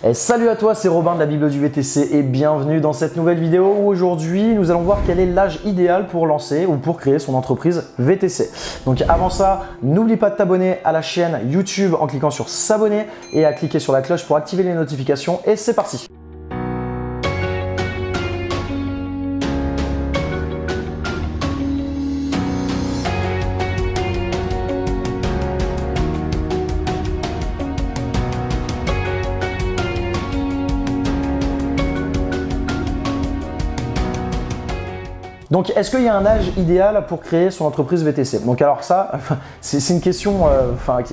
Et salut à toi, c'est Robin de la Bible du VTC et bienvenue dans cette nouvelle vidéo où aujourd'hui nous allons voir quel est l'âge idéal pour lancer ou pour créer son entreprise VTC. Donc avant ça, n'oublie pas de t'abonner à la chaîne YouTube en cliquant sur s'abonner et à cliquer sur la cloche pour activer les notifications et c'est parti. Donc, est-ce qu'il y a un âge idéal pour créer son entreprise VTC? Donc, alors ça, c'est une question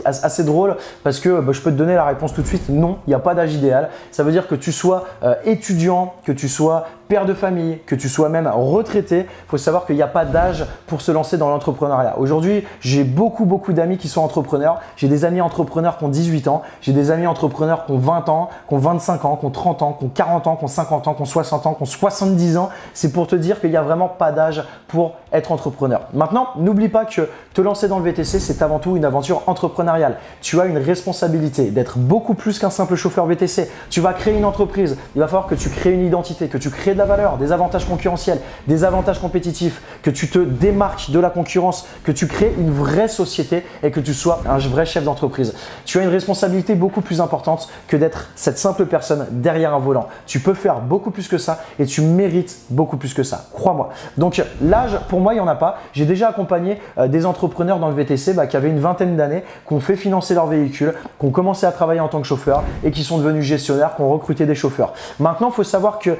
assez drôle parce que je peux te donner la réponse tout de suite. Non, il n'y a pas d'âge idéal. Ça veut dire que tu sois étudiant, que tu sois père de famille, que tu sois même retraité. Il faut savoir qu'il n'y a pas d'âge pour se lancer dans l'entrepreneuriat. Aujourd'hui, j'ai beaucoup d'amis qui sont entrepreneurs. J'ai des amis entrepreneurs qui ont 18 ans. J'ai des amis entrepreneurs qui ont 20 ans, qui ont 25 ans, qui ont 30 ans, qui ont 40 ans, qui ont 50 ans, qui ont 60 ans, qui ont 70 ans. C'est pour te dire qu'il n'y a vraiment pas d'âge pour être entrepreneur. Maintenant, n'oublie pas que te lancer dans le VTC, c'est avant tout une aventure entrepreneuriale. Tu as une responsabilité d'être beaucoup plus qu'un simple chauffeur VTC. Tu vas créer une entreprise. Il va falloir que tu crées une identité, que tu crées de la valeur, des avantages concurrentiels, des avantages compétitifs, que tu te démarques de la concurrence, que tu crées une vraie société et que tu sois un vrai chef d'entreprise. Tu as une responsabilité beaucoup plus importante que d'être cette simple personne derrière un volant. Tu peux faire beaucoup plus que ça et tu mérites beaucoup plus que ça. Crois-moi. Donc l'âge, pour moi, il n'y en a pas. J'ai déjà accompagné des entrepreneurs dans le VTC qui avaient une vingtaine d'années, qui ont fait financer leur véhicule, qui ont commencé à travailler en tant que chauffeur et qui sont devenus gestionnaires, qui ont recruté des chauffeurs. Maintenant, il faut savoir que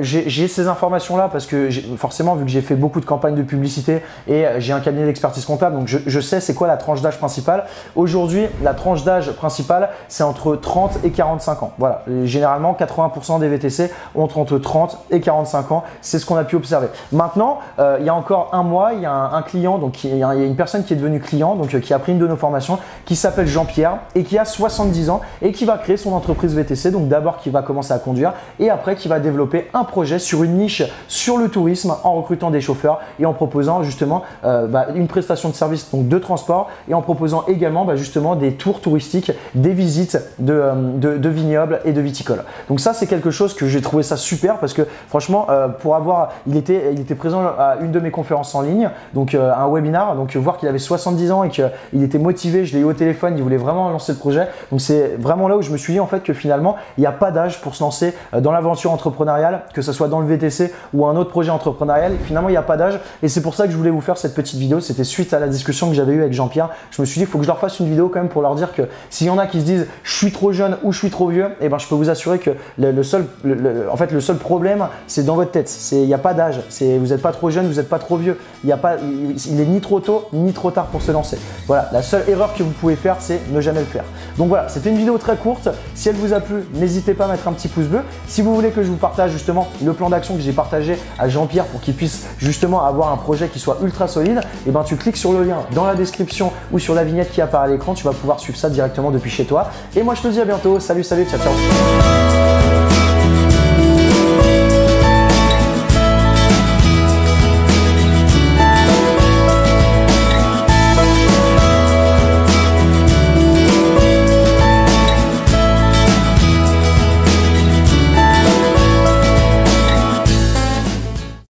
j'ai ces informations-là parce que forcément, vu que j'ai fait beaucoup de campagnes de publicité et j'ai un cabinet d'expertise comptable, donc je sais c'est quoi la tranche d'âge principale. Aujourd'hui, la tranche d'âge principale, c'est entre 30 et 45 ans. Voilà, généralement, 80% des VTC ont entre 30 et 45 ans. C'est ce qu'on a pu observer. Maintenant, il y a encore un mois, il y a un client, donc il y a une personne qui est devenue client, donc qui a pris une de nos formations, qui s'appelle Jean-Pierre et qui a 70 ans et qui va créer son entreprise VTC. Donc d'abord, qui va commencer à conduire et après, qui va développer un projet sur une niche sur le tourisme en recrutant des chauffeurs et en proposant justement une prestation de service donc de transport et en proposant également justement des tours touristiques, des visites de vignobles et de viticoles. Donc ça, c'est quelque chose que j'ai trouvé ça super parce que franchement, il était présent à une de mes conférences en ligne, donc un webinar, donc voir qu'il avait 70 ans et qu'il était motivé, je l'ai eu au téléphone, il voulait vraiment lancer le projet. Donc c'est vraiment là où je me suis dit en fait que finalement, il n'y a pas d'âge pour se lancer dans l'aventure entrepreneuriale, que ce soit dans le VTC ou un autre projet entrepreneurial. Finalement, il n'y a pas d'âge et c'est pour ça que je voulais vous faire cette petite vidéo. C'était suite à la discussion que j'avais eue avec Jean-Pierre. Je me suis dit, il faut que je leur fasse une vidéo quand même pour leur dire que s'il y en a qui se disent je suis trop jeune ou je suis trop vieux, et je peux vous assurer que le seul problème, c'est dans votre tête. Il n'y a pas d'âge. Vous n'êtes pas trop jeune, vous n'êtes pas trop vieux. Il est ni trop tôt ni trop tard pour se lancer. Voilà, la seule erreur que vous pouvez faire, c'est ne jamais le faire. Donc voilà, c'était une vidéo très courte. Si elle vous a plu, n'hésitez pas à mettre un petit pouce bleu. Si vous voulez que je vous partage justement le plan d'action que j'ai partagé à Jean-Pierre pour qu'il puisse justement avoir un projet qui soit ultra solide, tu cliques sur le lien dans la description ou sur la vignette qui apparaît à l'écran. Tu vas pouvoir suivre ça directement depuis chez toi. Et moi, je te dis à bientôt. Salut, ciao, ciao.